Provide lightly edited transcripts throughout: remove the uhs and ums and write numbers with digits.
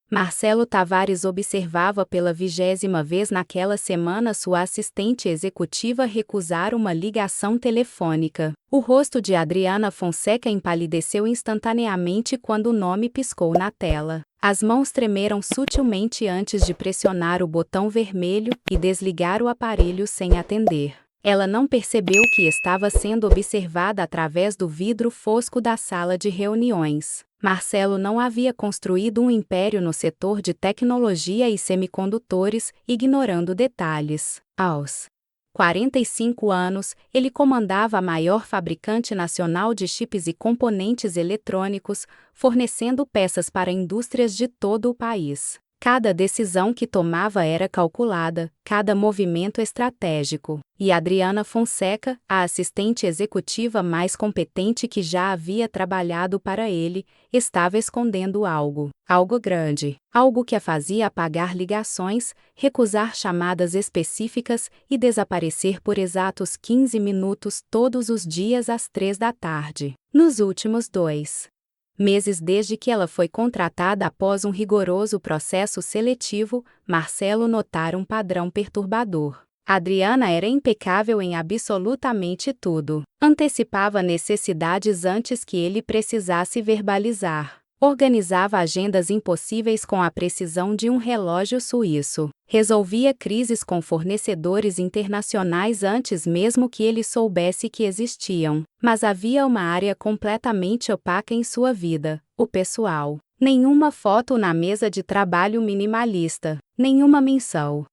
Marcelo Tavares observava pela 20ª vez naquela semana sua assistente executiva recusar uma ligação telefônica. O rosto de Adriana Fonseca empalideceu instantaneamente quando o nome piscou na tela. As mãos tremeram sutilmente antes de pressionar o botão vermelho e desligar o aparelho sem atender. Ela não percebeu que estava sendo observada através do vidro fosco da sala de reuniões. Marcelo não havia construído um império no setor de tecnologia e semicondutores, ignorando detalhes. Aos 45 anos, ele comandava a maior fabricante nacional de chips e componentes eletrônicos, fornecendo peças para indústrias de todo o país. Cada decisão que tomava era calculada, cada movimento estratégico. E Adriana Fonseca, a assistente executiva mais competente que já havia trabalhado para ele, estava escondendo algo. Algo grande. Algo que a fazia apagar ligações, recusar chamadas específicas e desaparecer por exatos 15 minutos todos os dias às 3 da tarde. Nos últimos 2 meses desde que ela foi contratada após um rigoroso processo seletivo, Marcelo notara um padrão perturbador. Adriana era impecável em absolutamente tudo. Antecipava necessidades antes que ele precisasse verbalizar. Organizava agendas impossíveis com a precisão de um relógio suíço. Resolvia crises com fornecedores internacionais antes mesmo que ele soubesse que existiam. Mas havia uma área completamente opaca em sua vida: o pessoal. Nenhuma foto na mesa de trabalho minimalista. Nenhuma menção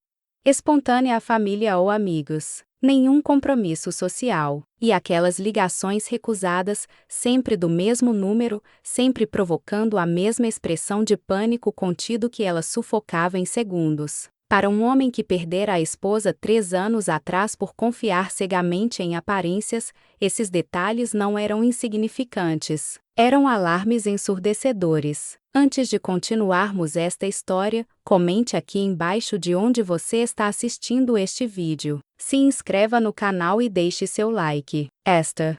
espontânea à família ou amigos. Nenhum compromisso social. E aquelas ligações recusadas, sempre do mesmo número, sempre provocando a mesma expressão de pânico contido que ela sufocava em segundos. Para um homem que perdera a esposa 3 anos atrás por confiar cegamente em aparências, esses detalhes não eram insignificantes. Eram alarmes ensurdecedores. Antes de continuarmos esta história, comente aqui embaixo de onde você está assistindo este vídeo. Se inscreva no canal e deixe seu like. Esta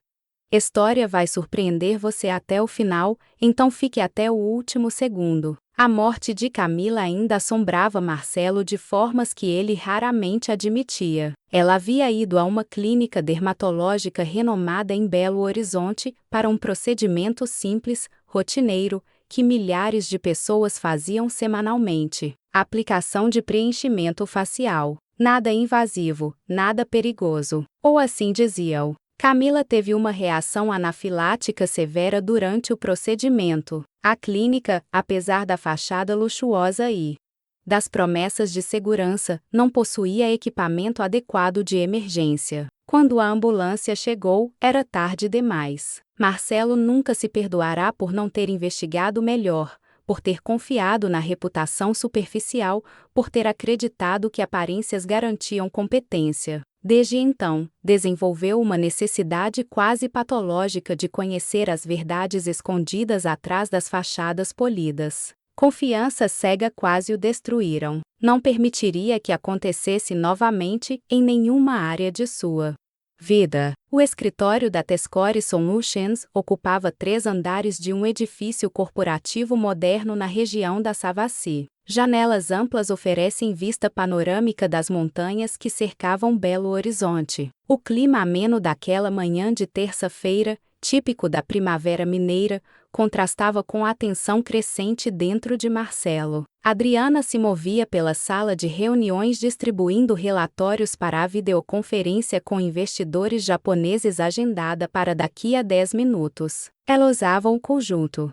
história vai surpreender você até o final, então fique até o último segundo. A morte de Camila ainda assombrava Marcelo de formas que ele raramente admitia. Ela havia ido a uma clínica dermatológica renomada em Belo Horizonte para um procedimento simples, rotineiro, que milhares de pessoas faziam semanalmente. Aplicação de preenchimento facial. Nada invasivo, nada perigoso. Ou assim diziam. Camila teve uma reação anafilática severa durante o procedimento. A clínica, apesar da fachada luxuosa e das promessas de segurança, não possuía equipamento adequado de emergência. Quando a ambulância chegou, era tarde demais. Marcelo nunca se perdoará por não ter investigado melhor, por ter confiado na reputação superficial, por ter acreditado que aparências garantiam competência. Desde então, desenvolveu uma necessidade quase patológica de conhecer as verdades escondidas atrás das fachadas polidas. Confiança cega quase o destruíram. Não permitiria que acontecesse novamente em nenhuma área de sua vida. O escritório da Tescore Solutions ocupava 3 andares de um edifício corporativo moderno na região da Savassi. Janelas amplas oferecem vista panorâmica das montanhas que cercavam Belo Horizonte. O clima ameno daquela manhã de terça-feira, típico da primavera mineira, contrastava com a tensão crescente dentro de Marcelo. Adriana se movia pela sala de reuniões distribuindo relatórios para a videoconferência com investidores japoneses agendada para daqui a 10 minutos. Ela usava um conjunto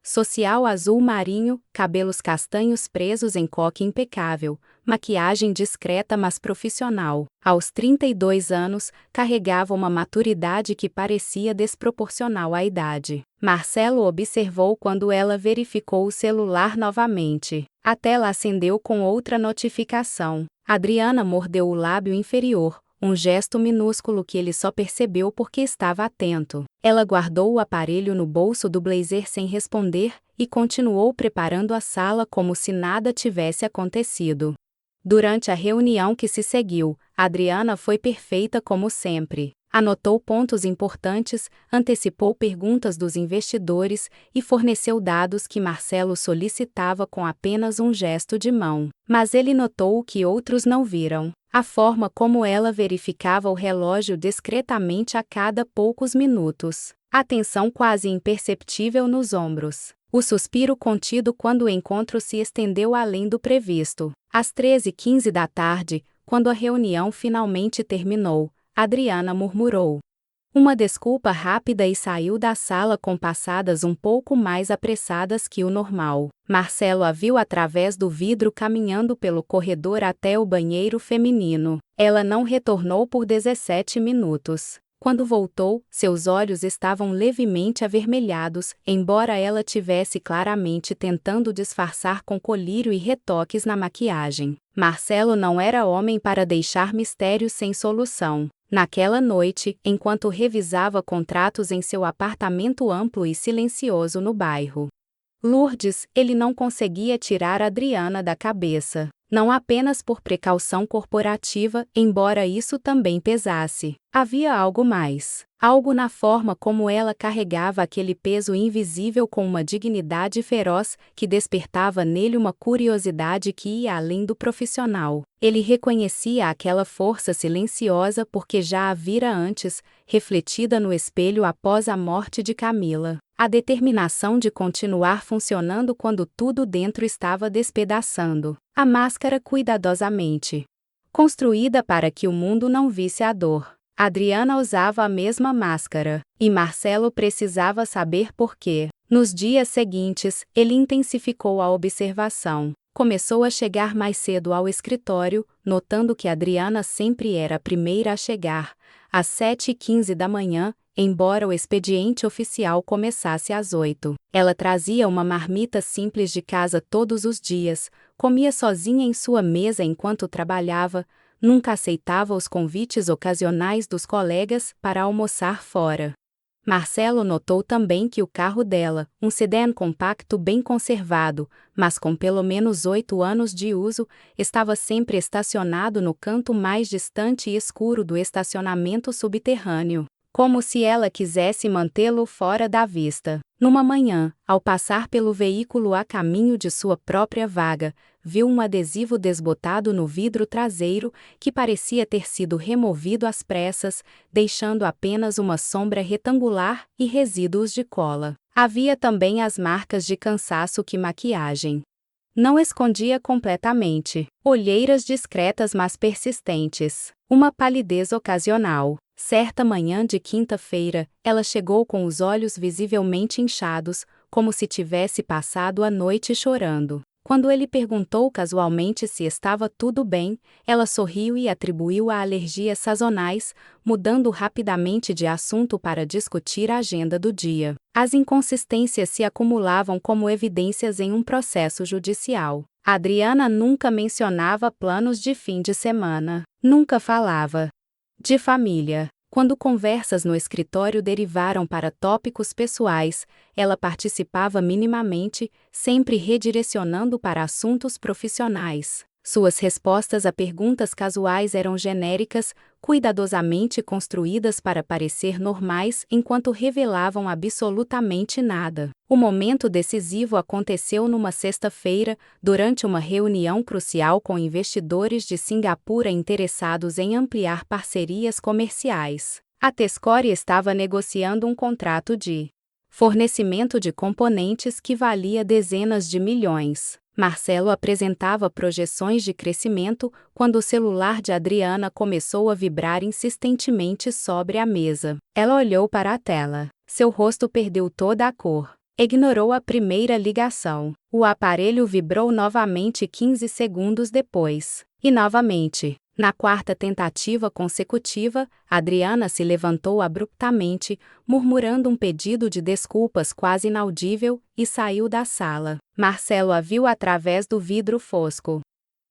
social azul marinho, cabelos castanhos presos em coque impecável, maquiagem discreta mas profissional. Aos 32 anos, carregava uma maturidade que parecia desproporcional à idade. Marcelo observou quando ela verificou o celular novamente. A tela acendeu com outra notificação. Adriana mordeu o lábio inferior, um gesto minúsculo que ele só percebeu porque estava atento. Ela guardou o aparelho no bolso do blazer sem responder e continuou preparando a sala como se nada tivesse acontecido. Durante a reunião que se seguiu, Adriana foi perfeita como sempre. Anotou pontos importantes, antecipou perguntas dos investidores e forneceu dados que Marcelo solicitava com apenas um gesto de mão. Mas ele notou o que outros não viram: a forma como ela verificava o relógio discretamente a cada poucos minutos. A tensão quase imperceptível nos ombros. O suspiro contido quando o encontro se estendeu além do previsto. Às 13h15 da tarde, quando a reunião finalmente terminou, Adriana murmurou uma desculpa rápida e saiu da sala com passadas um pouco mais apressadas que o normal. Marcelo a viu através do vidro caminhando pelo corredor até o banheiro feminino. Ela não retornou por 17 minutos. Quando voltou, seus olhos estavam levemente avermelhados, embora ela tivesse claramente tentando disfarçar com colírio e retoques na maquiagem. Marcelo não era homem para deixar mistérios sem solução. Naquela noite, enquanto revisava contratos em seu apartamento amplo e silencioso no bairro Lourdes, ele não conseguia tirar Adriana da cabeça. Não apenas por precaução corporativa, embora isso também pesasse. Havia algo mais. Algo na forma como ela carregava aquele peso invisível com uma dignidade feroz que despertava nele uma curiosidade que ia além do profissional. Ele reconhecia aquela força silenciosa porque já a vira antes, refletida no espelho após a morte de Camila. A determinação de continuar funcionando quando tudo dentro estava despedaçando. A máscara cuidadosamente construída para que o mundo não visse a dor. Adriana usava a mesma máscara, e Marcelo precisava saber por quê. Nos dias seguintes, ele intensificou a observação. Começou a chegar mais cedo ao escritório, notando que Adriana sempre era a primeira a chegar, às 7h15 da manhã, embora o expediente oficial começasse às 8h. Ela trazia uma marmita simples de casa todos os dias, comia sozinha em sua mesa enquanto trabalhava, nunca aceitava os convites ocasionais dos colegas para almoçar fora. Marcelo notou também que o carro dela, um sedã compacto bem conservado, mas com pelo menos 8 anos de uso, estava sempre estacionado no canto mais distante e escuro do estacionamento subterrâneo, como se ela quisesse mantê-lo fora da vista. Numa manhã, ao passar pelo veículo a caminho de sua própria vaga, viu um adesivo desbotado no vidro traseiro que parecia ter sido removido às pressas, deixando apenas uma sombra retangular e resíduos de cola. Havia também as marcas de cansaço que maquiagem não escondia completamente. Olheiras discretas mas persistentes. Uma palidez ocasional. Certa manhã de quinta-feira, ela chegou com os olhos visivelmente inchados, como se tivesse passado a noite chorando. Quando ele perguntou casualmente se estava tudo bem, ela sorriu e atribuiu a alergias sazonais, mudando rapidamente de assunto para discutir a agenda do dia. As inconsistências se acumulavam como evidências em um processo judicial. Adriana nunca mencionava planos de fim de semana. Nunca falava de família. Quando conversas no escritório derivaram para tópicos pessoais, ela participava minimamente, sempre redirecionando para assuntos profissionais. Suas respostas a perguntas casuais eram genéricas, cuidadosamente construídas para parecer normais enquanto revelavam absolutamente nada. O momento decisivo aconteceu numa sexta-feira, durante uma reunião crucial com investidores de Singapura interessados em ampliar parcerias comerciais. A Tescore estava negociando um contrato de fornecimento de componentes que valia dezenas de milhões. Marcelo apresentava projeções de crescimento quando o celular de Adriana começou a vibrar insistentemente sobre a mesa. Ela olhou para a tela. Seu rosto perdeu toda a cor. Ignorou a primeira ligação. O aparelho vibrou novamente 15 segundos depois. E novamente. Na quarta tentativa consecutiva, Adriana se levantou abruptamente, murmurando um pedido de desculpas quase inaudível, e saiu da sala. Marcelo a viu através do vidro fosco,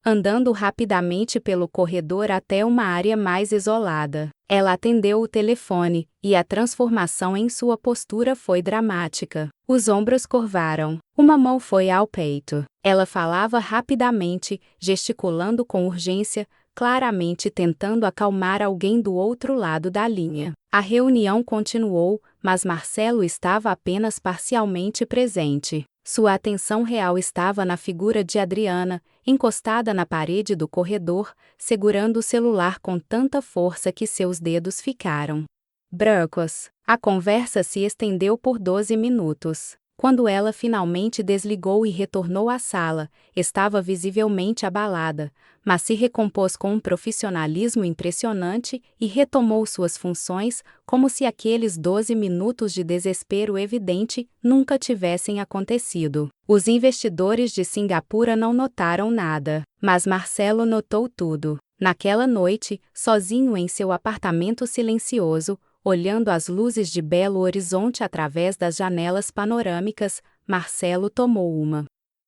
andando rapidamente pelo corredor até uma área mais isolada. Ela atendeu o telefone, e a transformação em sua postura foi dramática. Os ombros curvaram. Uma mão foi ao peito. Ela falava rapidamente, gesticulando com urgência, claramente tentando acalmar alguém do outro lado da linha. A reunião continuou, mas Marcelo estava apenas parcialmente presente. Sua atenção real estava na figura de Adriana, encostada na parede do corredor, segurando o celular com tanta força que seus dedos ficaram brancos. A conversa se estendeu por 12 minutos. Quando ela finalmente desligou e retornou à sala, estava visivelmente abalada, mas se recompôs com um profissionalismo impressionante e retomou suas funções, como se aqueles 12 minutos de desespero evidente nunca tivessem acontecido. Os investidores de Singapura não notaram nada, mas Marcelo notou tudo. Naquela noite, sozinho em seu apartamento silencioso, olhando as luzes de Belo Horizonte através das janelas panorâmicas, Marcelo tomou uma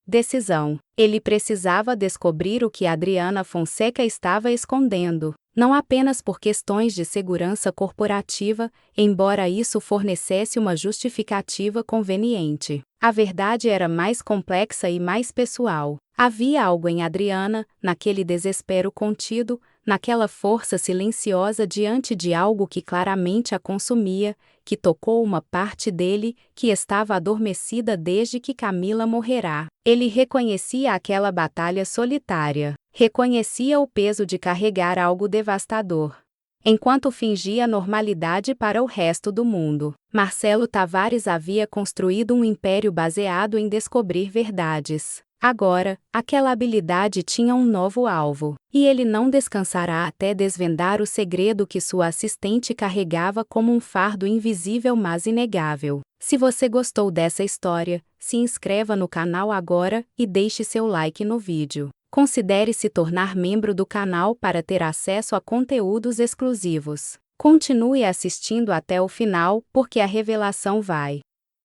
decisão. Ele precisava descobrir o que Adriana Fonseca estava escondendo, não apenas por questões de segurança corporativa, embora isso fornecesse uma justificativa conveniente. A verdade era mais complexa e mais pessoal. Havia algo em Adriana, naquele desespero contido, naquela força silenciosa diante de algo que claramente a consumia, que tocou uma parte dele, que estava adormecida desde que Camila morrerá. Ele reconhecia aquela batalha solitária. Reconhecia o peso de carregar algo devastador. Enquanto fingia normalidade para o resto do mundo, Marcelo Tavares havia construído um império baseado em descobrir verdades. Agora, aquela habilidade tinha um novo alvo, e ele não descansará até desvendar o segredo que sua assistente carregava como um fardo invisível mas inegável. Se você gostou dessa história, se inscreva no canal agora e deixe seu like no vídeo. Considere se tornar membro do canal para ter acesso a conteúdos exclusivos. Continue assistindo até o final, porque a revelação vai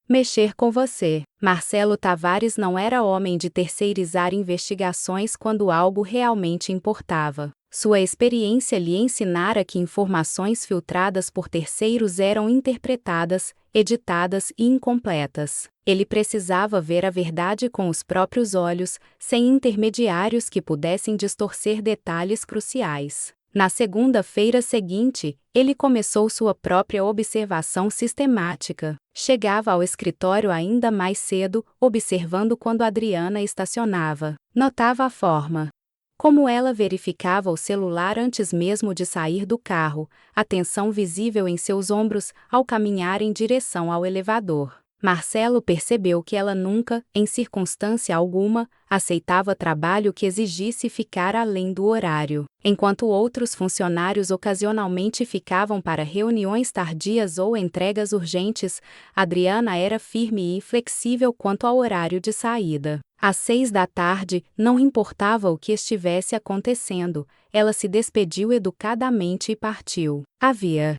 mexer com você. Marcelo Tavares não era homem de terceirizar investigações quando algo realmente importava. Sua experiência lhe ensinara que informações filtradas por terceiros eram interpretadas, editadas e incompletas. Ele precisava ver a verdade com os próprios olhos, sem intermediários que pudessem distorcer detalhes cruciais. Na segunda-feira seguinte, ele começou sua própria observação sistemática. Chegava ao escritório ainda mais cedo, observando quando Adriana estacionava. Notava a forma como ela verificava o celular antes mesmo de sair do carro, a tensão visível em seus ombros ao caminhar em direção ao elevador. Marcelo percebeu que ela nunca, em circunstância alguma, aceitava trabalho que exigisse ficar além do horário. Enquanto outros funcionários ocasionalmente ficavam para reuniões tardias ou entregas urgentes, Adriana era firme e inflexível quanto ao horário de saída. Às 6 da tarde, não importava o que estivesse acontecendo, ela se despediu educadamente e partiu. Havia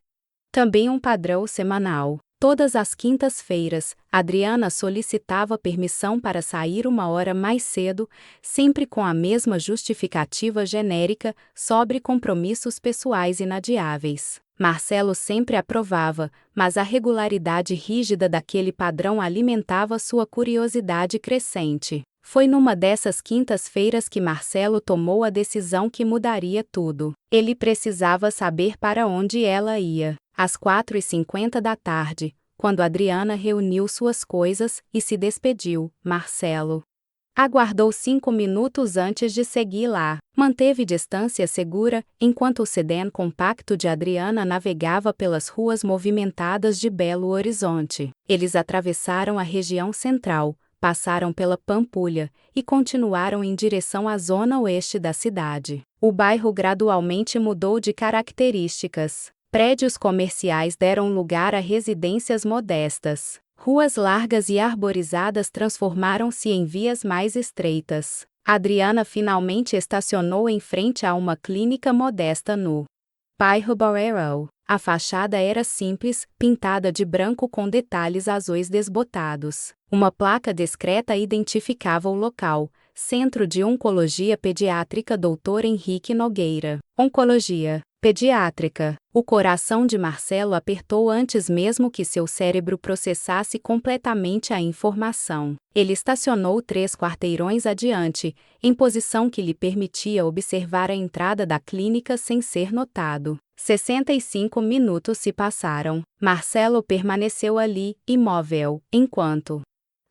também um padrão semanal. Todas as quintas-feiras, Adriana solicitava permissão para sair uma hora mais cedo, sempre com a mesma justificativa genérica, sobre compromissos pessoais inadiáveis. Marcelo sempre aprovava, mas a regularidade rígida daquele padrão alimentava sua curiosidade crescente. Foi numa dessas quintas-feiras que Marcelo tomou a decisão que mudaria tudo. Ele precisava saber para onde ela ia. Às 4h50 da tarde, quando Adriana reuniu suas coisas e se despediu, Marcelo aguardou 5 minutos antes de seguir lá. Manteve distância segura, enquanto o sedã compacto de Adriana navegava pelas ruas movimentadas de Belo Horizonte. Eles atravessaram a região central, passaram pela Pampulha e continuaram em direção à zona oeste da cidade. O bairro gradualmente mudou de características. Prédios comerciais deram lugar a residências modestas. Ruas largas e arborizadas transformaram-se em vias mais estreitas. Adriana finalmente estacionou em frente a uma clínica modesta no bairro Barreiro. A fachada era simples, pintada de branco com detalhes azuis desbotados. Uma placa discreta identificava o local: Centro de Oncologia Pediátrica Dr. Henrique Nogueira. Oncologia pediátrica. O coração de Marcelo apertou antes mesmo que seu cérebro processasse completamente a informação. Ele estacionou 3 quarteirões adiante, em posição que lhe permitia observar a entrada da clínica sem ser notado. 65 minutos se passaram. Marcelo permaneceu ali, imóvel, enquanto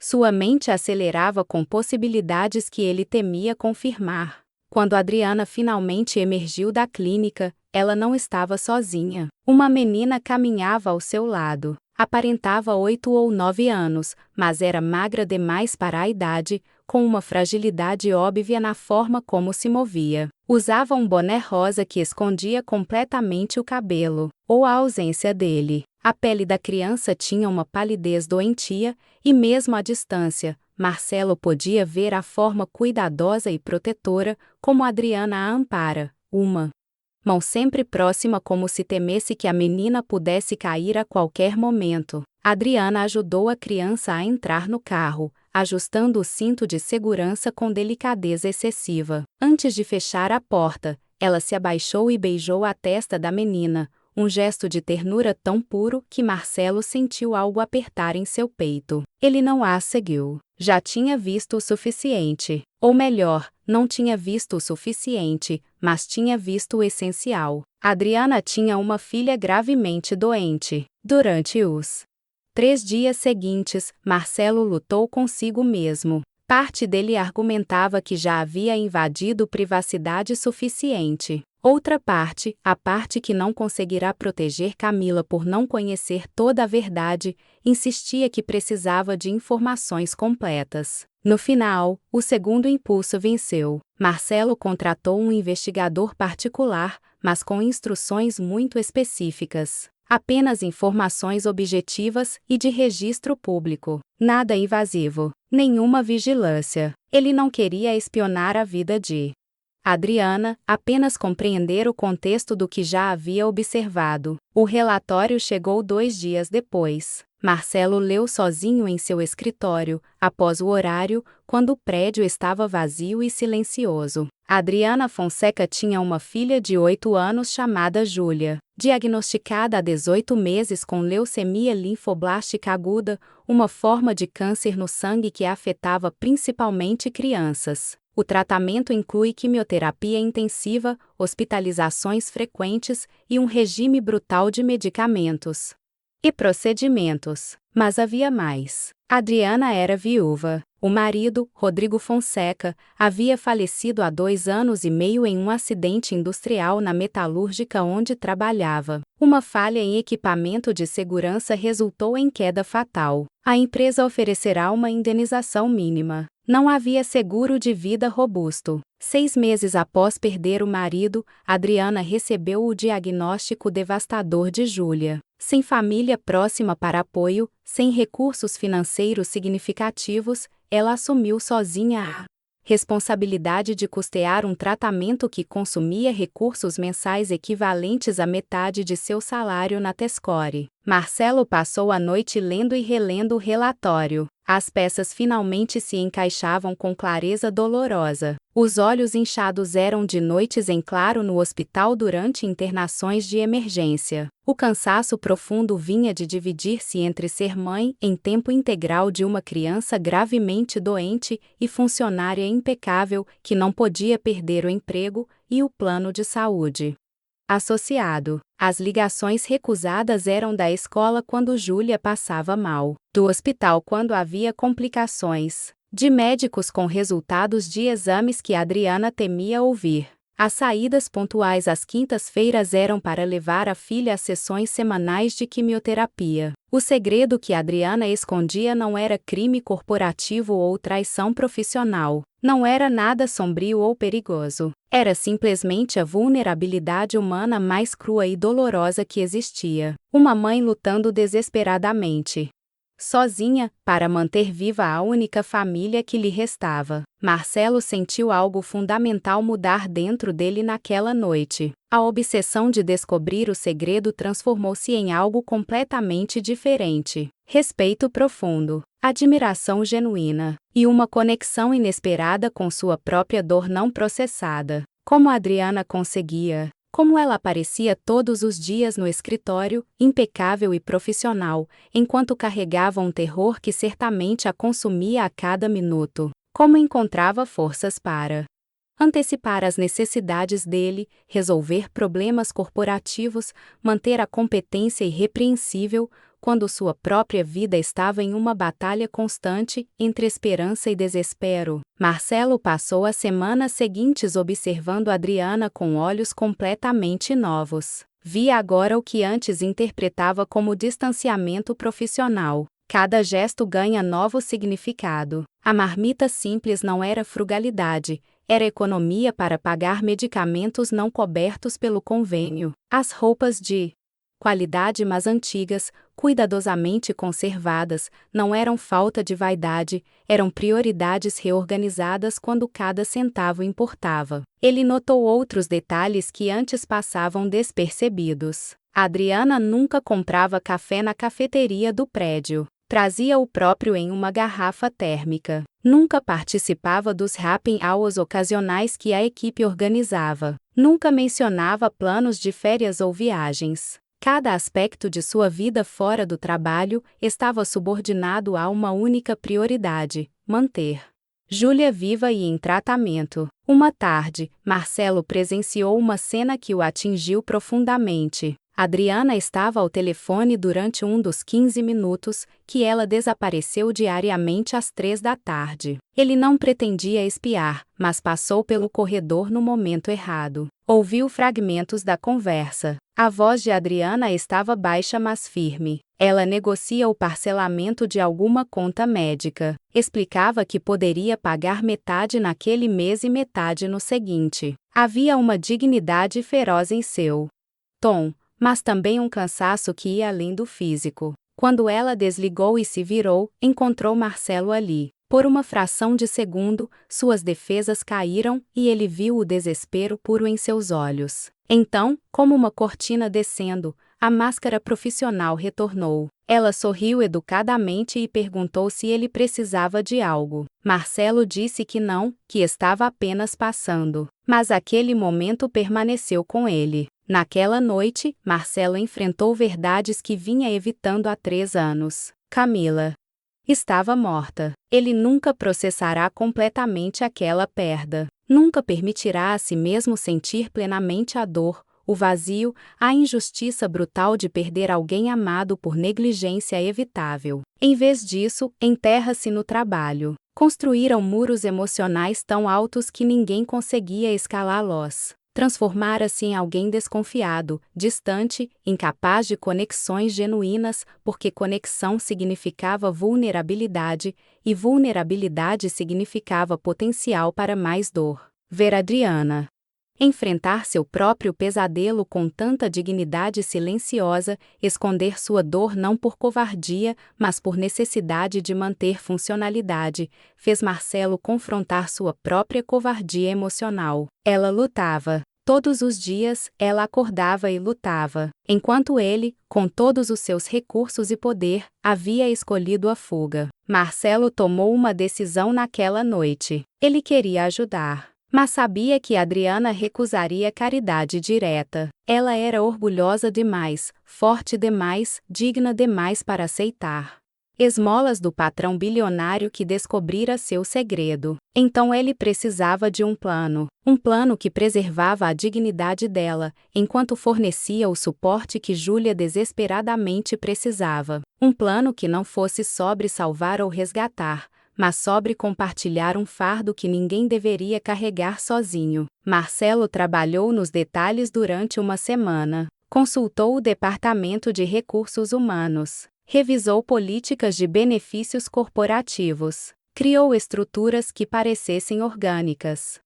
sua mente acelerava com possibilidades que ele temia confirmar. Quando Adriana finalmente emergiu da clínica, ela não estava sozinha. Uma menina caminhava ao seu lado. Aparentava 8 ou 9 anos, mas era magra demais para a idade, com uma fragilidade óbvia na forma como se movia. Usava um boné rosa que escondia completamente o cabelo, ou a ausência dele. A pele da criança tinha uma palidez doentia, e mesmo à distância, Marcelo podia ver a forma cuidadosa e protetora como Adriana a ampara, uma mão sempre próxima como se temesse que a menina pudesse cair a qualquer momento. Adriana ajudou a criança a entrar no carro, ajustando o cinto de segurança com delicadeza excessiva. Antes de fechar a porta, ela se abaixou e beijou a testa da menina, um gesto de ternura tão puro que Marcelo sentiu algo apertar em seu peito. Ele não a seguiu. Já tinha visto o suficiente. Ou melhor, não tinha visto o suficiente, mas tinha visto o essencial. Adriana tinha uma filha gravemente doente. Durante os 3 dias seguintes, Marcelo lutou consigo mesmo. Parte dele argumentava que já havia invadido privacidade suficiente. Outra parte, a parte que não conseguirá proteger Camila por não conhecer toda a verdade, insistia que precisava de informações completas. No final, o segundo impulso venceu. Marcelo contratou um investigador particular, mas com instruções muito específicas. Apenas informações objetivas e de registro público. Nada invasivo. Nenhuma vigilância. Ele não queria espionar a vida de Adriana, apenas compreender o contexto do que já havia observado. O relatório chegou 2 dias depois. Marcelo leu sozinho em seu escritório, após o horário, quando o prédio estava vazio e silencioso. Adriana Fonseca tinha uma filha de 8 anos chamada Júlia, diagnosticada há 18 meses com leucemia linfoblástica aguda, uma forma de câncer no sangue que afetava principalmente crianças. O tratamento inclui quimioterapia intensiva, hospitalizações frequentes e um regime brutal de medicamentos e procedimentos. Mas havia mais. Adriana era viúva. O marido, Rodrigo Fonseca, havia falecido há 2 anos e meio em um acidente industrial na metalúrgica onde trabalhava. Uma falha em equipamento de segurança resultou em queda fatal. A empresa oferecerá uma indenização mínima. Não havia seguro de vida robusto. 6 meses após perder o marido, Adriana recebeu o diagnóstico devastador de Júlia. Sem família próxima para apoio, sem recursos financeiros significativos, ela assumiu sozinha a responsabilidade de custear um tratamento que consumia recursos mensais equivalentes à metade de seu salário na Tescore. Marcelo passou a noite lendo e relendo o relatório. As peças finalmente se encaixavam com clareza dolorosa. Os olhos inchados eram de noites em claro no hospital durante internações de emergência. O cansaço profundo vinha de dividir-se entre ser mãe em tempo integral de uma criança gravemente doente e funcionária impecável que não podia perder o emprego e o plano de saúde associado. As ligações recusadas eram da escola quando Júlia passava mal, do hospital quando havia complicações, de médicos com resultados de exames que Adriana temia ouvir. As saídas pontuais às quintas-feiras eram para levar a filha às sessões semanais de quimioterapia. O segredo que Adriana escondia não era crime corporativo ou traição profissional. Não era nada sombrio ou perigoso. Era simplesmente a vulnerabilidade humana mais crua e dolorosa que existia. Uma mãe lutando desesperadamente, sozinha, para manter viva a única família que lhe restava. Marcelo sentiu algo fundamental mudar dentro dele naquela noite. A obsessão de descobrir o segredo transformou-se em algo completamente diferente. Respeito profundo, admiração genuína, e uma conexão inesperada com sua própria dor não processada. Como Adriana conseguia Como ela aparecia todos os dias no escritório, impecável e profissional, enquanto carregava um terror que certamente a consumia a cada minuto. Como encontrava forças para antecipar as necessidades dele, resolver problemas corporativos, manter a competência irrepreensível, quando sua própria vida estava em uma batalha constante entre esperança e desespero. Marcelo passou as semanas seguintes observando Adriana com olhos completamente novos. Via agora o que antes interpretava como distanciamento profissional. Cada gesto ganha novo significado. A marmita simples não era frugalidade, era economia para pagar medicamentos não cobertos pelo convênio. As roupas de qualidade mas antigas, cuidadosamente conservadas, não eram falta de vaidade, eram prioridades reorganizadas quando cada centavo importava. Ele notou outros detalhes que antes passavam despercebidos. Adriana nunca comprava café na cafeteria do prédio. Trazia o próprio em uma garrafa térmica. Nunca participava dos happy hours ocasionais que a equipe organizava. Nunca mencionava planos de férias ou viagens. Cada aspecto de sua vida fora do trabalho estava subordinado a uma única prioridade: manter Júlia viva e em tratamento. Uma tarde, Marcelo presenciou uma cena que o atingiu profundamente. Adriana estava ao telefone durante um dos 15 minutos que ela desapareceu diariamente às 3 da tarde. Ele não pretendia espiar, mas passou pelo corredor no momento errado. Ouviu fragmentos da conversa. A voz de Adriana estava baixa mas firme. Ela negocia o parcelamento de alguma conta médica. Explicava que poderia pagar metade naquele mês e metade no seguinte. Havia uma dignidade feroz em seu tom, mas também um cansaço que ia além do físico. Quando ela desligou e se virou, encontrou Marcelo ali. Por uma fração de segundo, suas defesas caíram e ele viu o desespero puro em seus olhos. Então, como uma cortina descendo, a máscara profissional retornou. Ela sorriu educadamente e perguntou se ele precisava de algo. Marcelo disse que não, que estava apenas passando. Mas aquele momento permaneceu com ele. Naquela noite, Marcelo enfrentou verdades que vinha evitando há 3 anos. Camila estava morta. Ele nunca processará completamente aquela perda. Nunca permitirá a si mesmo sentir plenamente a dor, o vazio, a injustiça brutal de perder alguém amado por negligência evitável. Em vez disso, enterra-se no trabalho. Construíram muros emocionais tão altos que ninguém conseguia escalá-los. Transformara-se em alguém desconfiado, distante, incapaz de conexões genuínas, porque conexão significava vulnerabilidade, e vulnerabilidade significava potencial para mais dor. Ver Adriana enfrentar seu próprio pesadelo com tanta dignidade silenciosa, esconder sua dor não por covardia, mas por necessidade de manter funcionalidade, fez Marcelo confrontar sua própria covardia emocional. Ela lutava. Todos os dias, ela acordava e lutava, enquanto ele, com todos os seus recursos e poder, havia escolhido a fuga. Marcelo tomou uma decisão naquela noite. Ele queria ajudar. Mas sabia que Adriana recusaria caridade direta. Ela era orgulhosa demais, forte demais, digna demais para aceitar esmolas do patrão bilionário que descobrira seu segredo. Então ele precisava de um plano que preservava a dignidade dela, enquanto fornecia o suporte que Júlia desesperadamente precisava. Um plano que não fosse sobre salvar ou resgatar, mas sobre compartilhar um fardo que ninguém deveria carregar sozinho. Marcelo trabalhou nos detalhes durante uma semana. Consultou o Departamento de Recursos Humanos. Revisou políticas de benefícios corporativos. Criou estruturas que parecessem orgânicas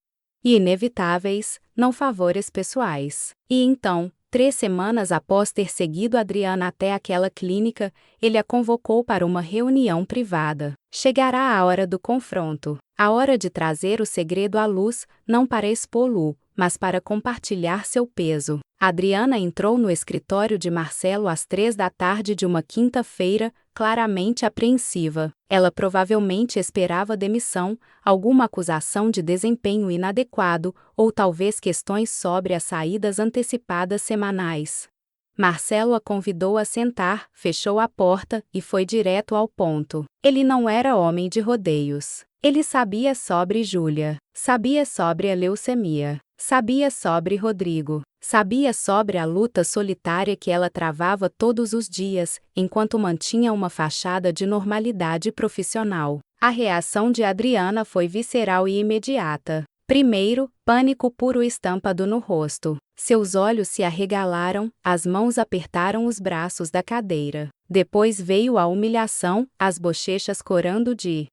e inevitáveis, não favores pessoais. E então, 3 semanas após ter seguido Adriana até aquela clínica, ele a convocou para uma reunião privada. Chegará a hora do confronto. A hora de trazer o segredo à luz, não para expô-lo, mas para compartilhar seu peso. Adriana entrou no escritório de Marcelo às 3 da tarde de uma quinta-feira, claramente apreensiva. Ela provavelmente esperava demissão, alguma acusação de desempenho inadequado, ou talvez questões sobre as saídas antecipadas semanais. Marcelo a convidou a sentar, fechou a porta e foi direto ao ponto. Ele não era homem de rodeios. Ele sabia sobre Júlia, sabia sobre a leucemia, sabia sobre Rodrigo, sabia sobre a luta solitária que ela travava todos os dias, enquanto mantinha uma fachada de normalidade profissional. A reação de Adriana foi visceral e imediata. Primeiro, pânico puro estampado no rosto. Seus olhos se arregalaram, as mãos apertaram os braços da cadeira. Depois veio a humilhação, as bochechas corando de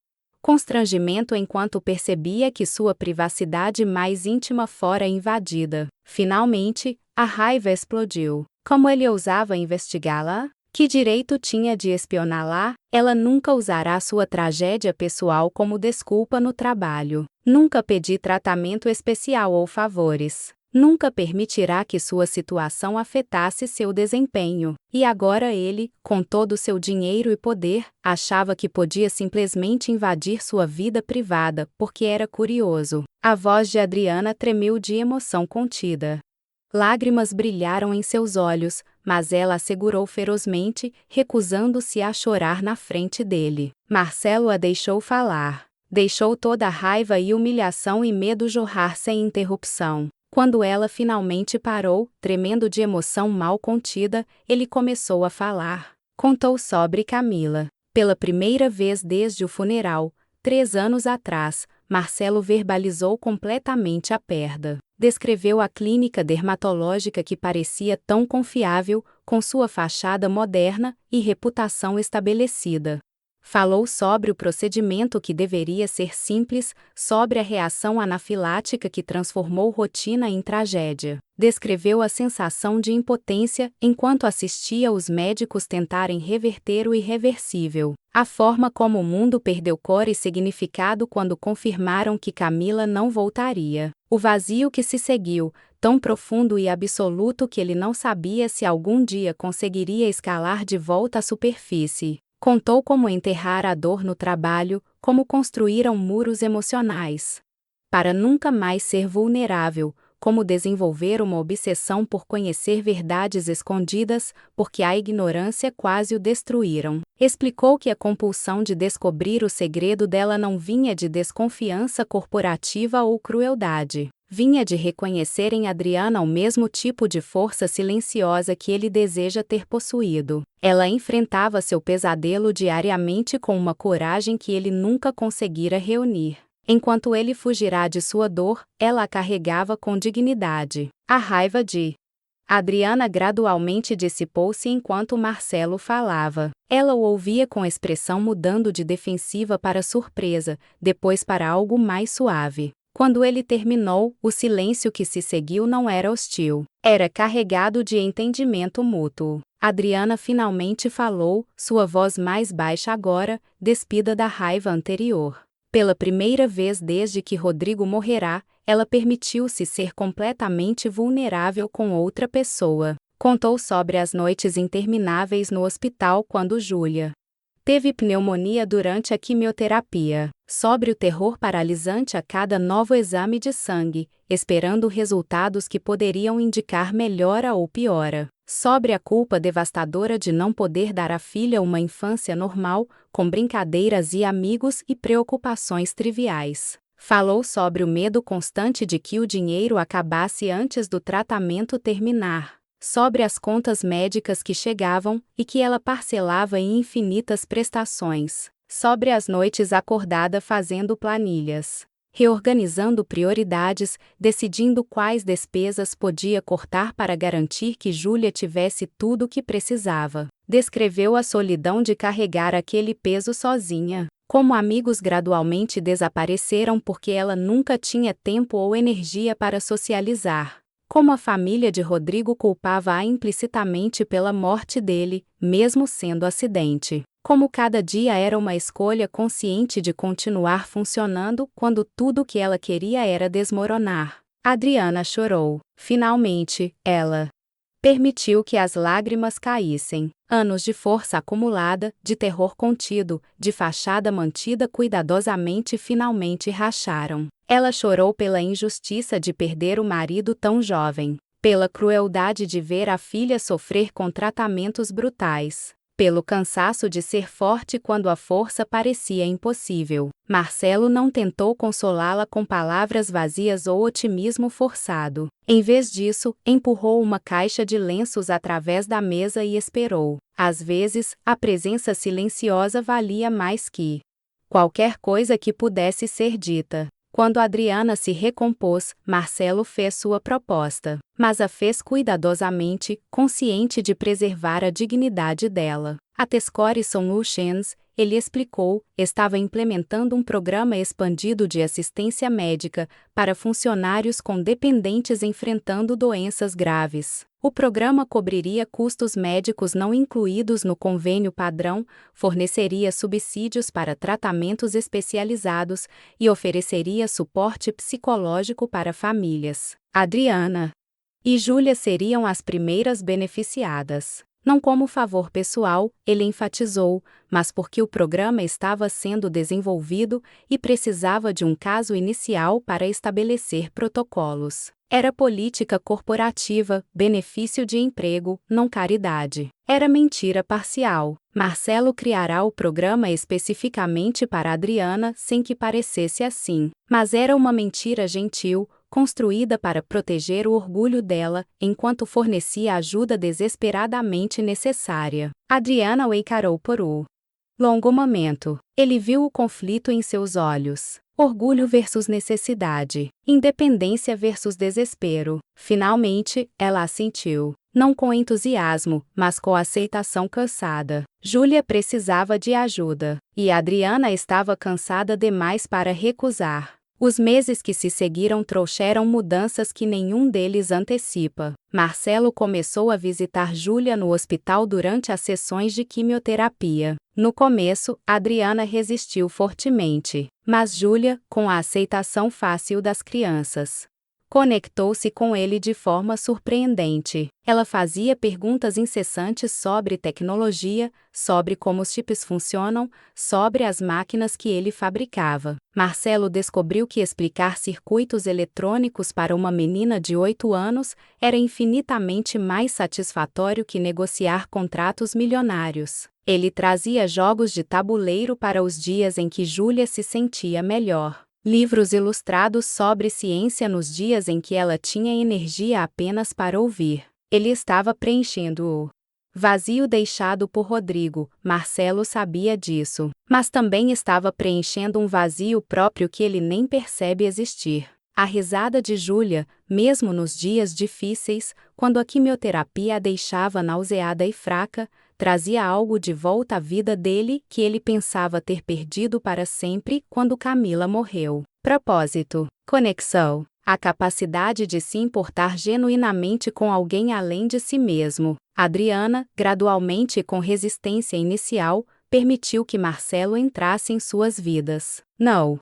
constrangimento enquanto percebia que sua privacidade mais íntima fora invadida. Finalmente, a raiva explodiu. Como ele ousava investigá-la? Que direito tinha de espioná-la? Ela nunca usará sua tragédia pessoal como desculpa no trabalho. Nunca pedi tratamento especial ou favores. Nunca permitirá que sua situação afetasse seu desempenho. E agora ele, com todo seu dinheiro e poder, achava que podia simplesmente invadir sua vida privada porque era curioso. A voz de Adriana tremeu de emoção contida. Lágrimas brilharam em seus olhos, mas ela a segurou ferozmente, recusando-se a chorar na frente dele. Marcelo a deixou falar. Deixou toda a raiva e humilhação e medo jorrar sem interrupção. Quando ela finalmente parou, tremendo de emoção mal contida, ele começou a falar. Contou sobre Camila. Pela primeira vez desde o funeral, 3 anos atrás, Marcelo verbalizou completamente a perda. Descreveu a clínica dermatológica que parecia tão confiável, com sua fachada moderna e reputação estabelecida. Falou sobre o procedimento que deveria ser simples, sobre a reação anafilática que transformou rotina em tragédia. Descreveu a sensação de impotência enquanto assistia os médicos tentarem reverter o irreversível. A forma como o mundo perdeu cor e significado quando confirmaram que Camila não voltaria. O vazio que se seguiu, tão profundo e absoluto que ele não sabia se algum dia conseguiria escalar de volta à superfície. Contou como enterrar a dor no trabalho, como construíram muros emocionais para nunca mais ser vulnerável, como desenvolver uma obsessão por conhecer verdades escondidas, porque a ignorância quase o destruíram. Explicou que a compulsão de descobrir o segredo dela não vinha de desconfiança corporativa ou crueldade. Vinha de reconhecer em Adriana o mesmo tipo de força silenciosa que ele deseja ter possuído. Ela enfrentava seu pesadelo diariamente com uma coragem que ele nunca conseguira reunir. Enquanto ele fugirá de sua dor, ela a carregava com dignidade. A raiva de Adriana gradualmente dissipou-se enquanto Marcelo falava. Ela o ouvia com expressão mudando de defensiva para surpresa, depois para algo mais suave. Quando ele terminou, o silêncio que se seguiu não era hostil. Era carregado de entendimento mútuo. Adriana finalmente falou, sua voz mais baixa agora, despida da raiva anterior. Pela primeira vez desde que Rodrigo morrerá, ela permitiu-se ser completamente vulnerável com outra pessoa. Contou sobre as noites intermináveis no hospital quando Júlia teve pneumonia durante a quimioterapia. Sobre o terror paralisante a cada novo exame de sangue, esperando resultados que poderiam indicar melhora ou piora. Sobre a culpa devastadora de não poder dar à filha uma infância normal, com brincadeiras e amigos e preocupações triviais. Falou sobre o medo constante de que o dinheiro acabasse antes do tratamento terminar. Sobre as contas médicas que chegavam e que ela parcelava em infinitas prestações. Sobre as noites acordada fazendo planilhas, reorganizando prioridades, decidindo quais despesas podia cortar para garantir que Júlia tivesse tudo o que precisava. Descreveu a solidão de carregar aquele peso sozinha. Como amigos gradualmente desapareceram porque ela nunca tinha tempo ou energia para socializar. Como a família de Rodrigo culpava-a implicitamente pela morte dele, mesmo sendo acidente. Como cada dia era uma escolha consciente de continuar funcionando quando tudo o que ela queria era desmoronar. Adriana chorou. Finalmente, ela permitiu que as lágrimas caíssem. Anos de força acumulada, de terror contido, de fachada mantida cuidadosamente finalmente racharam. Ela chorou pela injustiça de perder o marido tão jovem, pela crueldade de ver a filha sofrer com tratamentos brutais, pelo cansaço de ser forte quando a força parecia impossível. Marcelo não tentou consolá-la com palavras vazias ou otimismo forçado. Em vez disso, empurrou uma caixa de lenços através da mesa e esperou. Às vezes, a presença silenciosa valia mais que qualquer coisa que pudesse ser dita. Quando Adriana se recompôs, Marcelo fez sua proposta, mas a fez cuidadosamente, consciente de preservar a dignidade dela. A Tescore Solutions, ele explicou, estava implementando um programa expandido de assistência médica para funcionários com dependentes enfrentando doenças graves. O programa cobriria custos médicos não incluídos no convênio padrão, forneceria subsídios para tratamentos especializados e ofereceria suporte psicológico para famílias. Adriana e Júlia seriam as primeiras beneficiadas. Não como favor pessoal, ele enfatizou, mas porque o programa estava sendo desenvolvido e precisava de um caso inicial para estabelecer protocolos. Era política corporativa, benefício de emprego, não caridade. Era mentira parcial. Marcelo criará o programa especificamente para Adriana sem que parecesse assim. Mas era uma mentira gentil, construída para proteger o orgulho dela, enquanto fornecia a ajuda desesperadamente necessária. Adriana o encarou por um longo momento. Ele viu o conflito em seus olhos. Orgulho versus necessidade. Independência versus desespero. Finalmente, ela assentiu. Não com entusiasmo, mas com aceitação cansada. Júlia precisava de ajuda. E Adriana estava cansada demais para recusar. Os meses que se seguiram trouxeram mudanças que nenhum deles antecipa. Marcelo começou a visitar Júlia no hospital durante as sessões de quimioterapia. No começo, Adriana resistiu fortemente, mas Júlia, com a aceitação fácil das crianças, conectou-se com ele de forma surpreendente. Ela fazia perguntas incessantes sobre tecnologia, sobre como os chips funcionam, sobre as máquinas que ele fabricava. Marcelo descobriu que explicar circuitos eletrônicos para uma menina de 8 anos era infinitamente mais satisfatório que negociar contratos milionários. Ele trazia jogos de tabuleiro para os dias em que Júlia se sentia melhor. Livros ilustrados sobre ciência nos dias em que ela tinha energia apenas para ouvir. Ele estava preenchendo o vazio deixado por Rodrigo, Marcelo sabia disso. Mas também estava preenchendo um vazio próprio que ele nem percebe existir. A risada de Júlia, mesmo nos dias difíceis, quando a quimioterapia a deixava nauseada e fraca, trazia algo de volta à vida dele que ele pensava ter perdido para sempre quando Camila morreu. Propósito, conexão, a capacidade de se importar genuinamente com alguém além de si mesmo. Adriana, gradualmente e com resistência inicial, permitiu que Marcelo entrasse em suas vidas. Não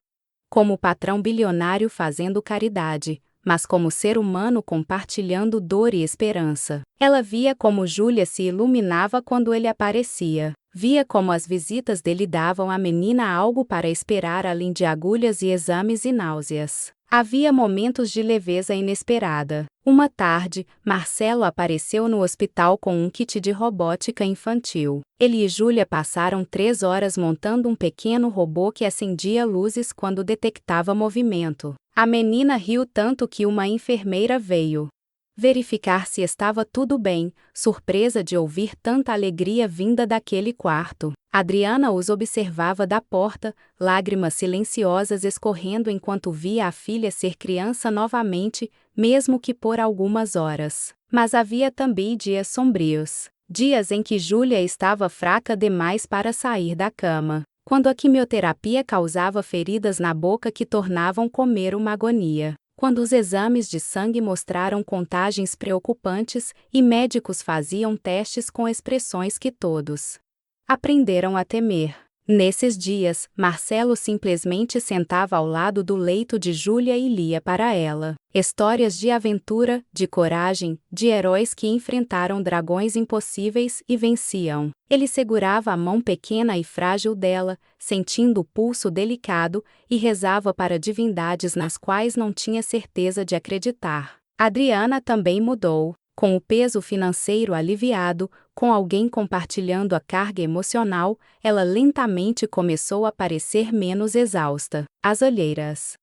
como patrão bilionário fazendo caridade, mas como ser humano compartilhando dor e esperança. Ela via como Júlia se iluminava quando ele aparecia. Via como as visitas dele davam à menina algo para esperar além de agulhas e exames e náuseas. Havia momentos de leveza inesperada. Uma tarde, Marcelo apareceu no hospital com um kit de robótica infantil. Ele e Júlia passaram 3 horas montando um pequeno robô que acendia luzes quando detectava movimento. A menina riu tanto que uma enfermeira veio verificar se estava tudo bem, surpresa de ouvir tanta alegria vinda daquele quarto. Adriana os observava da porta, lágrimas silenciosas escorrendo enquanto via a filha ser criança novamente, mesmo que por algumas horas. Mas havia também dias sombrios. Dias em que Júlia estava fraca demais para sair da cama. Quando a quimioterapia causava feridas na boca que tornavam comer uma agonia. Quando os exames de sangue mostraram contagens preocupantes e médicos faziam testes com expressões que todos aprenderam a temer. Nesses dias, Marcelo simplesmente sentava ao lado do leito de Júlia e lia para ela histórias de aventura, de coragem, de heróis que enfrentaram dragões impossíveis e venciam. Ele segurava a mão pequena e frágil dela, sentindo o pulso delicado, e rezava para divindades nas quais não tinha certeza de acreditar. Adriana também mudou. Com o peso financeiro aliviado, com alguém compartilhando a carga emocional, ela lentamente começou a parecer menos exausta. As olheiras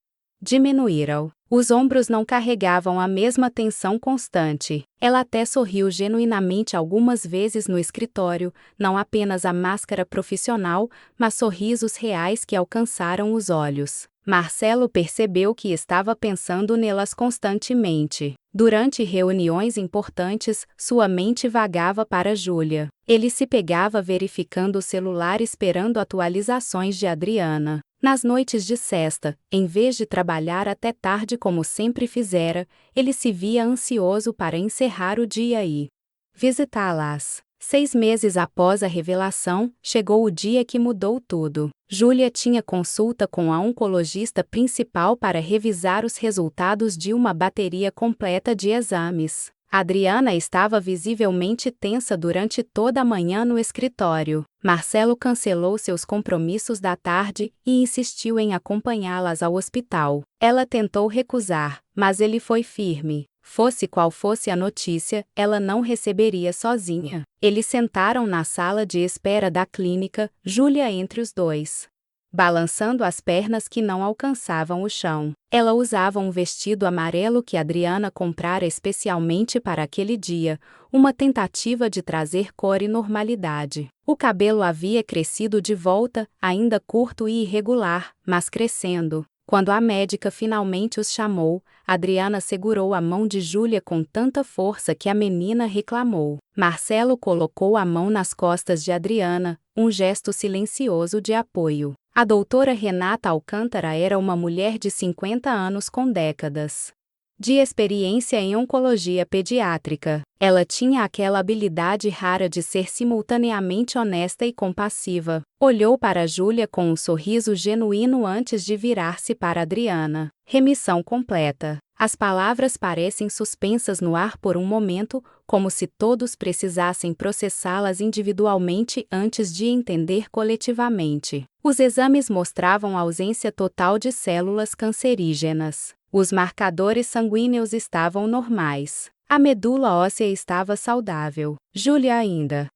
diminuíram. Os ombros não carregavam a mesma tensão constante. Ela até sorriu genuinamente algumas vezes no escritório, não apenas a máscara profissional, mas sorrisos reais que alcançaram os olhos. Marcelo percebeu que estava pensando nelas constantemente. Durante reuniões importantes, sua mente vagava para Júlia. Ele se pegava verificando o celular esperando atualizações de Adriana. Nas noites de sexta, em vez de trabalhar até tarde como sempre fizera, ele se via ansioso para encerrar o dia e visitá-las. 6 meses após a revelação, chegou o dia que mudou tudo. Júlia tinha consulta com a oncologista principal para revisar os resultados de uma bateria completa de exames. Adriana estava visivelmente tensa durante toda a manhã no escritório. Marcelo cancelou seus compromissos da tarde e insistiu em acompanhá-las ao hospital. Ela tentou recusar, mas ele foi firme. Fosse qual fosse a notícia, ela não receberia sozinha. Eles sentaram na sala de espera da clínica, Júlia entre os dois, balançando as pernas que não alcançavam o chão. Ela usava um vestido amarelo que Adriana comprara especialmente para aquele dia, uma tentativa de trazer cor e normalidade. O cabelo havia crescido de volta, ainda curto e irregular, mas crescendo. Quando a médica finalmente os chamou, Adriana segurou a mão de Júlia com tanta força que a menina reclamou. Marcelo colocou a mão nas costas de Adriana, um gesto silencioso de apoio. A doutora Renata Alcântara era uma mulher de 50 anos com décadas de experiência em oncologia pediátrica. Ela tinha aquela habilidade rara de ser simultaneamente honesta e compassiva. Olhou para Júlia com um sorriso genuíno antes de virar-se para Adriana. Remissão completa. As palavras parecem suspensas no ar por um momento, como se todos precisassem processá-las individualmente antes de entender coletivamente. Os exames mostravam ausência total de células cancerígenas. Os marcadores sanguíneos estavam normais. A medula óssea estava saudável. Júlia ainda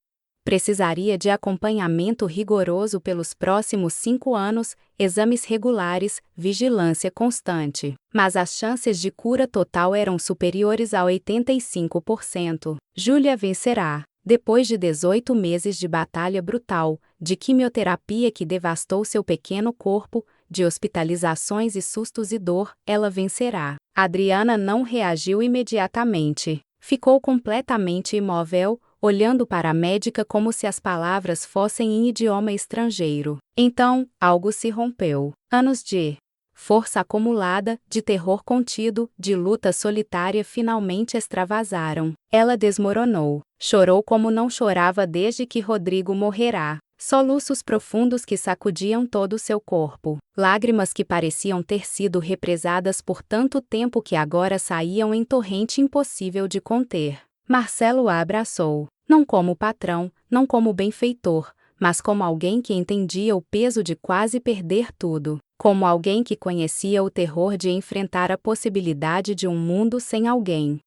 precisaria de acompanhamento rigoroso pelos próximos 5 anos, exames regulares, vigilância constante. Mas as chances de cura total eram superiores a 85%. Júlia vencerá. Depois de 18 meses de batalha brutal, de quimioterapia que devastou seu pequeno corpo, de hospitalizações e sustos e dor, ela vencerá. Adriana não reagiu imediatamente. Ficou completamente imóvel, olhando para a médica como se as palavras fossem em idioma estrangeiro. Então, algo se rompeu. Anos de força acumulada, de terror contido, de luta solitária finalmente extravasaram. Ela desmoronou. Chorou como não chorava desde que Rodrigo morrerá. Soluços profundos que sacudiam todo o seu corpo. Lágrimas que pareciam ter sido represadas por tanto tempo que agora saíam em torrente impossível de conter. Marcelo a abraçou. Não como patrão, não como benfeitor, mas como alguém que entendia o peso de quase perder tudo. Como alguém que conhecia o terror de enfrentar a possibilidade de um mundo sem alguém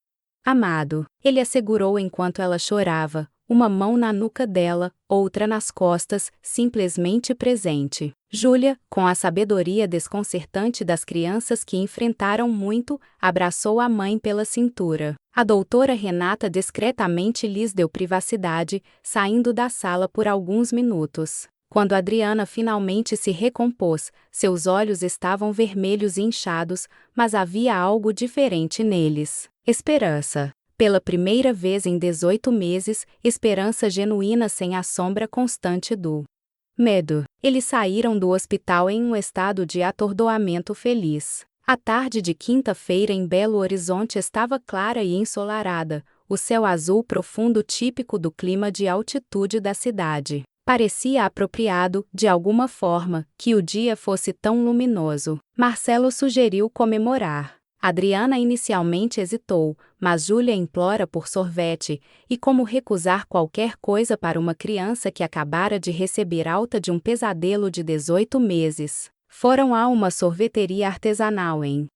amado. Ele a segurou enquanto ela chorava, uma mão na nuca dela, outra nas costas, simplesmente presente. Júlia, com a sabedoria desconcertante das crianças que enfrentaram muito, abraçou a mãe pela cintura. A doutora Renata discretamente lhes deu privacidade, saindo da sala por alguns minutos. Quando Adriana finalmente se recompôs, seus olhos estavam vermelhos e inchados, mas havia algo diferente neles. Esperança. Pela primeira vez em 18 meses, esperança genuína sem a sombra constante do medo. Eles saíram do hospital em um estado de atordoamento feliz. A tarde de quinta-feira em Belo Horizonte estava clara e ensolarada, o céu azul profundo típico do clima de altitude da cidade. Parecia apropriado, de alguma forma, que o dia fosse tão luminoso. Marcelo sugeriu comemorar. Adriana inicialmente hesitou, mas Júlia implora por sorvete, e como recusar qualquer coisa para uma criança que acabara de receber alta de um pesadelo de 18 meses. Foram a uma sorveteria artesanal em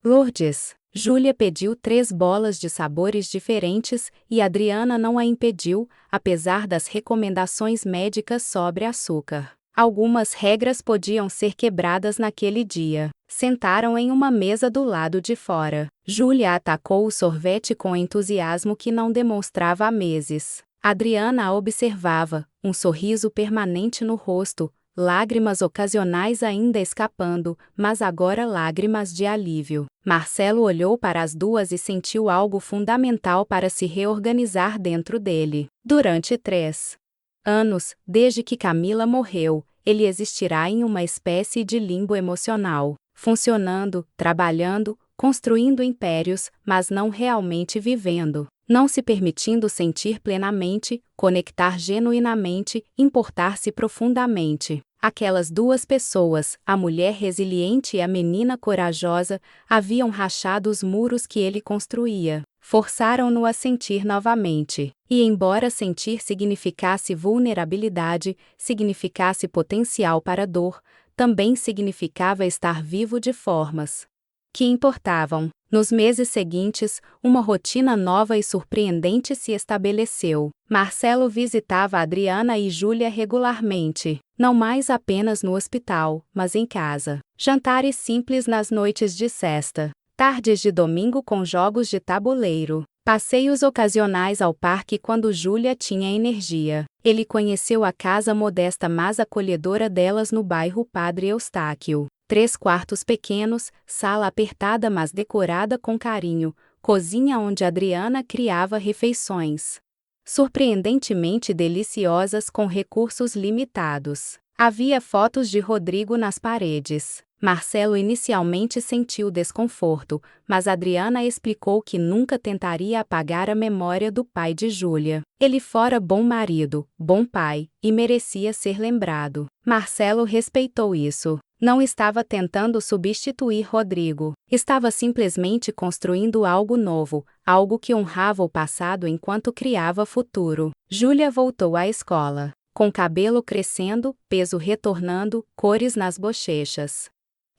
Lourdes. Júlia pediu 3 bolas de sabores diferentes e Adriana não a impediu, apesar das recomendações médicas sobre açúcar. Algumas regras podiam ser quebradas naquele dia. Sentaram em uma mesa do lado de fora. Júlia atacou o sorvete com entusiasmo que não demonstrava há meses. Adriana a observava, um sorriso permanente no rosto, lágrimas ocasionais ainda escapando, mas agora lágrimas de alívio. Marcelo olhou para as duas e sentiu algo fundamental para se reorganizar dentro dele. Durante 3 anos, desde que Camila morreu, ele existirá em uma espécie de limbo emocional, funcionando, trabalhando, construindo impérios, mas não realmente vivendo. Não se permitindo sentir plenamente, conectar genuinamente, importar-se profundamente. Aquelas 2 pessoas, a mulher resiliente e a menina corajosa, haviam rachado os muros que ele construía. Forçaram-no a sentir novamente. E embora sentir significasse vulnerabilidade, significasse potencial para dor, também significava estar vivo de formas que importavam. Nos meses seguintes, uma rotina nova e surpreendente se estabeleceu. Marcelo visitava Adriana e Júlia regularmente, não mais apenas no hospital, mas em casa. Jantares simples nas noites de sexta, tardes de domingo com jogos de tabuleiro, passeios ocasionais ao parque quando Júlia tinha energia. Ele conheceu a casa modesta mas acolhedora delas no bairro Padre Eustáquio. 3 quartos pequenos, sala apertada mas decorada com carinho, cozinha onde Adriana criava refeições surpreendentemente deliciosas com recursos limitados. Havia fotos de Rodrigo nas paredes. Marcelo inicialmente sentiu desconforto, mas Adriana explicou que nunca tentaria apagar a memória do pai de Júlia. Ele fora bom marido, bom pai, e merecia ser lembrado. Marcelo respeitou isso. Não estava tentando substituir Rodrigo. Estava simplesmente construindo algo novo, algo que honrava o passado enquanto criava futuro. Júlia voltou à escola, com cabelo crescendo, peso retornando, cores nas bochechas.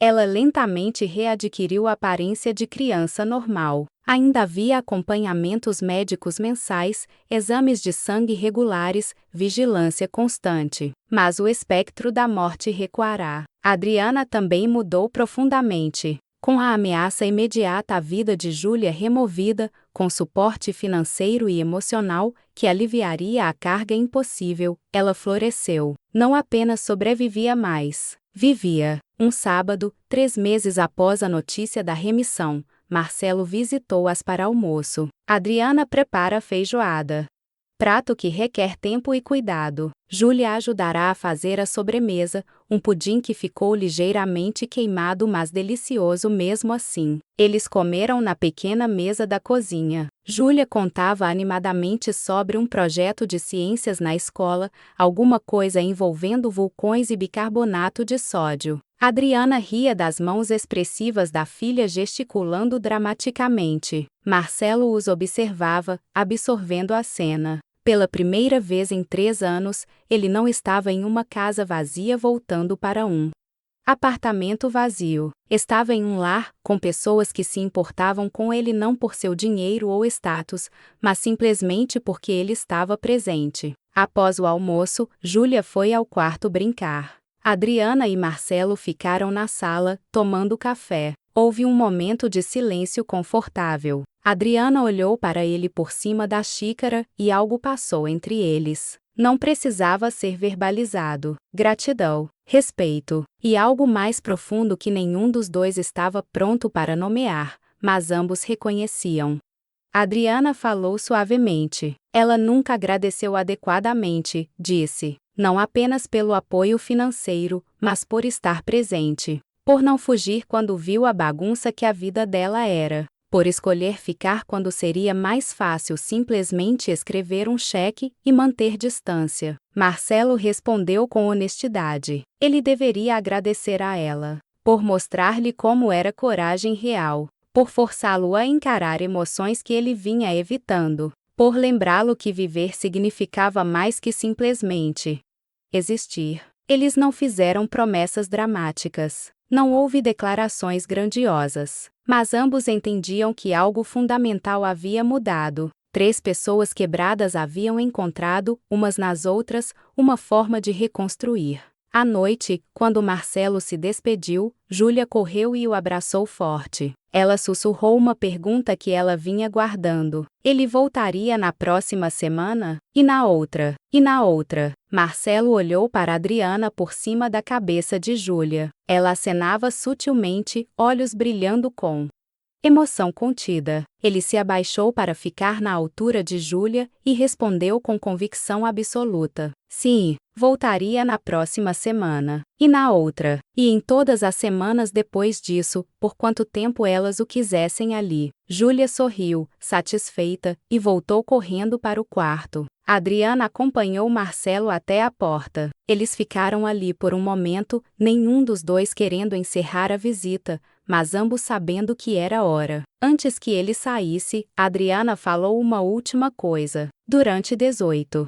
Ela lentamente readquiriu a aparência de criança normal. Ainda havia acompanhamentos médicos mensais, exames de sangue regulares, vigilância constante. Mas o espectro da morte recuará. Adriana também mudou profundamente. Com a ameaça imediata à vida de Júlia removida, com suporte financeiro e emocional, que aliviaria a carga impossível, ela floresceu. Não apenas sobrevivia mais, vivia. Um sábado, 3 meses após a notícia da remissão, Marcelo visitou-as para almoço. Adriana prepara feijoada. Prato que requer tempo e cuidado. Júlia ajudará a fazer a sobremesa, um pudim que ficou ligeiramente queimado mas delicioso mesmo assim. Eles comeram na pequena mesa da cozinha. Júlia contava animadamente sobre um projeto de ciências na escola, alguma coisa envolvendo vulcões e bicarbonato de sódio. Adriana ria das mãos expressivas da filha gesticulando dramaticamente. Marcelo os observava, absorvendo a cena. Pela primeira vez em 3 anos, ele não estava em uma casa vazia voltando para um apartamento vazio. Estava em um lar, com pessoas que se importavam com ele não por seu dinheiro ou status, mas simplesmente porque ele estava presente. Após o almoço, Júlia foi ao quarto brincar. Adriana e Marcelo ficaram na sala, tomando café. Houve um momento de silêncio confortável. Adriana olhou para ele por cima da xícara e algo passou entre eles. Não precisava ser verbalizado. Gratidão, respeito, e algo mais profundo que nenhum dos dois estava pronto para nomear, mas ambos reconheciam. Adriana falou suavemente. Ela nunca agradeceu adequadamente, disse. Não apenas pelo apoio financeiro, mas por estar presente. Por não fugir quando viu a bagunça que a vida dela era. por escolher ficar quando seria mais fácil simplesmente escrever um cheque e manter distância. Marcelo respondeu com honestidade. Ele deveria agradecer a ela, por mostrar-lhe como era coragem real, por forçá-lo a encarar emoções que ele vinha evitando, por lembrá-lo que viver significava mais que simplesmente existir. Eles não fizeram promessas dramáticas. Não houve declarações grandiosas, mas ambos entendiam que algo fundamental havia mudado. 3 pessoas quebradas haviam encontrado, umas nas outras, uma forma de reconstruir. À noite, quando Marcelo se despediu, Júlia correu e o abraçou forte. Ela sussurrou uma pergunta que ela vinha guardando. Ele voltaria na próxima semana? E na outra? E na outra? Marcelo olhou para Adriana por cima da cabeça de Júlia. Ela acenava sutilmente, olhos brilhando com emoção contida. Ele se abaixou para ficar na altura de Júlia e respondeu com convicção absoluta. Sim, voltaria na próxima semana. E na outra. E em todas as semanas depois disso, por quanto tempo elas o quisessem ali. Júlia sorriu, satisfeita, e voltou correndo para o quarto. Adriana acompanhou Marcelo até a porta. Eles ficaram ali por um momento, nenhum dos dois querendo encerrar a visita, mas ambos sabendo que era hora. Antes que ele saísse, Adriana falou uma última coisa. Durante 18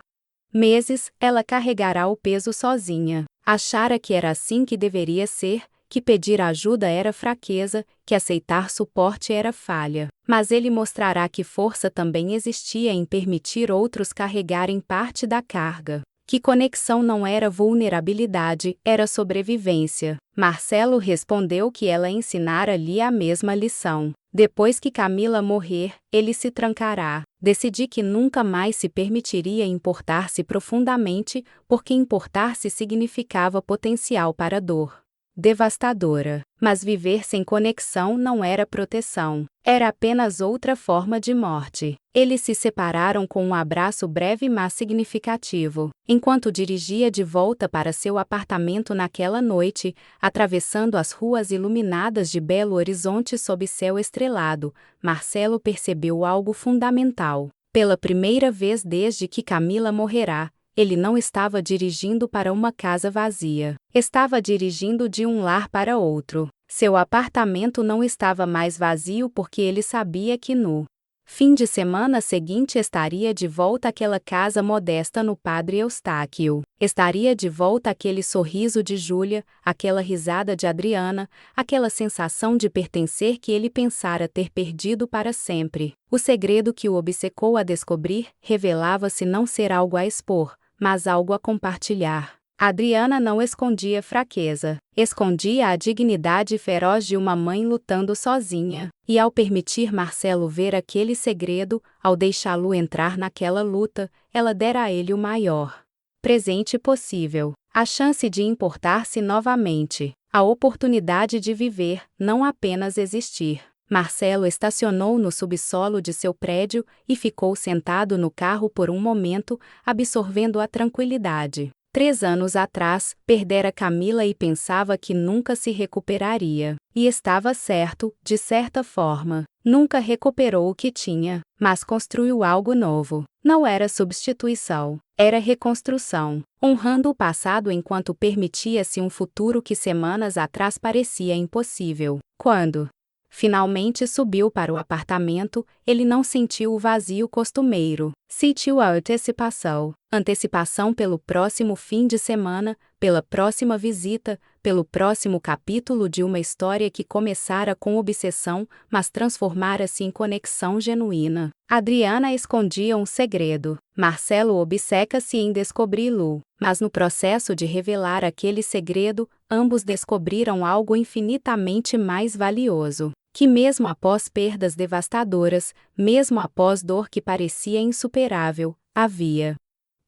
meses, ela carregará o peso sozinha. Achara que era assim que deveria ser, que pedir ajuda era fraqueza, que aceitar suporte era falha. Mas ele mostrará que força também existia em permitir outros carregarem parte da carga. Que conexão não era vulnerabilidade, era sobrevivência. Marcelo respondeu que ela ensinara-lhe a mesma lição. Depois que Camila morrer, ele se trancará. Decidi que nunca mais se permitiria importar-se profundamente, porque importar-se significava potencial para dor devastadora. Mas viver sem conexão não era proteção. Era apenas outra forma de morte. Eles se separaram com um abraço breve mas significativo. Enquanto dirigia de volta para seu apartamento naquela noite, atravessando as ruas iluminadas de Belo Horizonte sob céu estrelado, Marcelo percebeu algo fundamental. Pela primeira vez desde que Camila morrerá, ele não estava dirigindo para uma casa vazia. Estava dirigindo de um lar para outro. Seu apartamento não estava mais vazio porque ele sabia que no fim de semana seguinte estaria de volta àquela casa modesta no Padre Eustáquio. Estaria de volta aquele sorriso de Júlia, aquela risada de Adriana, aquela sensação de pertencer que ele pensara ter perdido para sempre. O segredo que o obcecou a descobrir revelava-se não ser algo a expor, mas algo a compartilhar. Adriana não escondia fraqueza, escondia a dignidade feroz de uma mãe lutando sozinha. E ao permitir Marcelo ver aquele segredo, ao deixá-lo entrar naquela luta, ela dera a ele o maior presente possível. A chance de importar-se novamente. A oportunidade de viver, não apenas existir. Marcelo estacionou no subsolo de seu prédio e ficou sentado no carro por um momento, absorvendo a tranquilidade. 3 anos atrás, perdera Camila e pensava que nunca se recuperaria. E estava certo, de certa forma. Nunca recuperou o que tinha, mas construiu algo novo. Não era substituição, era reconstrução, honrando o passado enquanto permitia-se um futuro que semanas atrás parecia impossível. Quando finalmente subiu para o apartamento, ele não sentiu o vazio costumeiro. Sentiu a antecipação. Antecipação pelo próximo fim de semana, pela próxima visita, pelo próximo capítulo de uma história que começara com obsessão, mas transformara-se em conexão genuína. Adriana escondia um segredo. Marcelo obceca-se em descobri-lo. Mas no processo de revelar aquele segredo, ambos descobriram algo infinitamente mais valioso. Que mesmo após perdas devastadoras, mesmo após dor que parecia insuperável, havia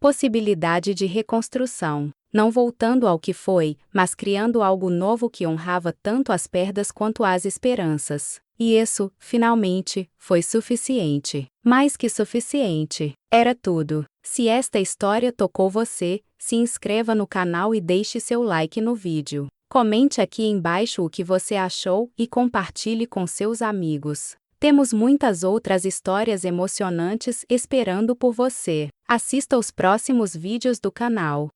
possibilidade de reconstrução. Não voltando ao que foi, mas criando algo novo que honrava tanto as perdas quanto as esperanças. E isso, finalmente, foi suficiente. Mais que suficiente. Era tudo. Se esta história tocou você, se inscreva no canal e deixe seu like no vídeo. Comente aqui embaixo o que você achou e compartilhe com seus amigos. Temos muitas outras histórias emocionantes esperando por você. Assista os próximos vídeos do canal.